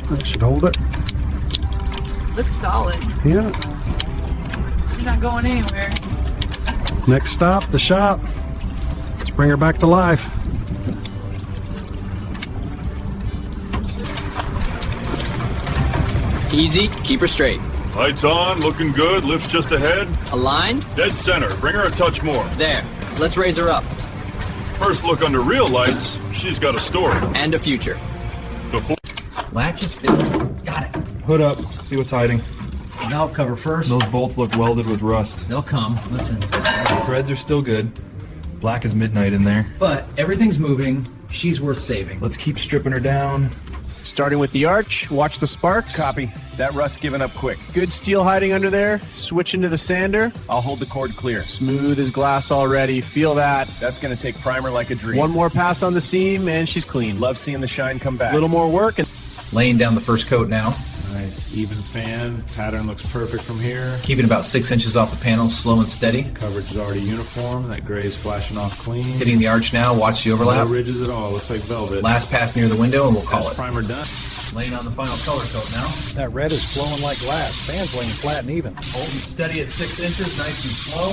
That should hold it. Looks solid. Yeah. She's not going anywhere. Next stop, the shop. Let's bring her back to life. Easy, keep her straight. Lights on, looking good, lifts just ahead. Aligned? Dead center, bring her a touch more. There, let's raise her up. First look under real lights, she's got a story. And a future. Before Latch is still. Got it. Hood up, see what's hiding. Valve cover first. Those bolts look welded with rust. They'll come. Listen. The threads are still good. Black as midnight in there. But everything's moving. She's worth saving. Let's keep stripping her down. Starting with the arch, watch the sparks. Copy. That rust giving up quick. Good steel hiding under there. Switch into the sander. I'll hold the cord clear. Smooth as glass already. Feel that. That's gonna take primer like a dream. One more pass on the seam and she's clean. Love seeing the shine come back. A little more work and Laying down the first coat now. Nice, even fan. Pattern looks perfect from here. Keeping about 6 inches off the panel, slow and steady. Coverage is already uniform. That gray is flashing off clean. Hitting the arch now, watch the overlap. No ridges at all, looks like velvet. Last pass near the window and we'll call That's it. primer done. Laying on the final color coat now. That red is flowing like glass. Fan's laying flat and even. Holding steady at 6 inches, nice and slow.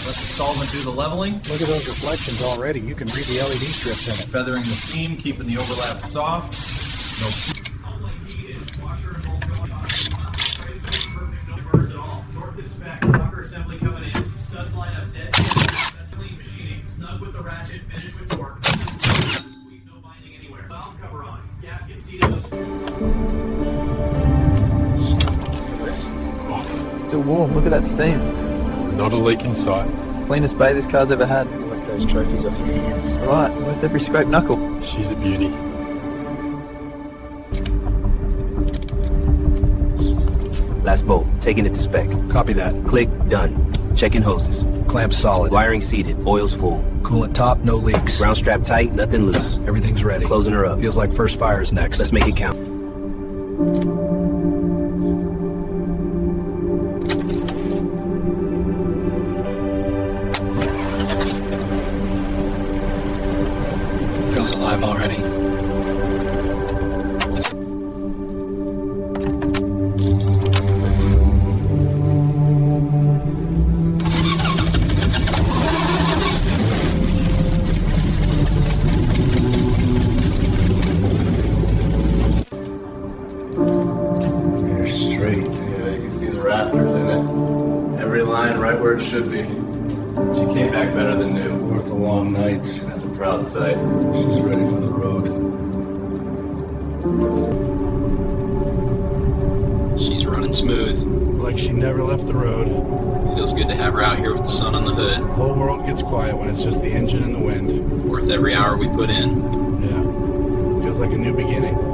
Let the solvent do the leveling. Look at those reflections already. You can read the LED strips in it. Feathering the seam, keeping the overlap soft. No. Assembly coming in. Studs line up dead. That's clean machining. Snug with the ratchet. Finish with torque. No binding anywhere. Valve cover on. Gasket seated. Still warm. Look at that steam. Not a leak in sight. Cleanest bay this car's ever had. Like those trophies off your hands. Right, worth every scraped knuckle. She's a beauty. Last bolt, taking it to spec. Copy that. Click, done. Checking hoses. Clamp solid. Wiring seated, oil's full. Coolant top, no leaks. Ground strap tight, nothing loose. Everything's ready. Closing her up. Feels like first fire is next. Let's make it count. Feels alive already. where it should be. She came back better than new. Worth the long nights. That's a proud sight. She's ready for the road. She's running smooth. Like she never left the road. Feels good to have her out here with the sun on the hood. The whole world gets quiet when it's just the engine and the wind. Worth every hour we put in. Yeah. Feels like a new beginning.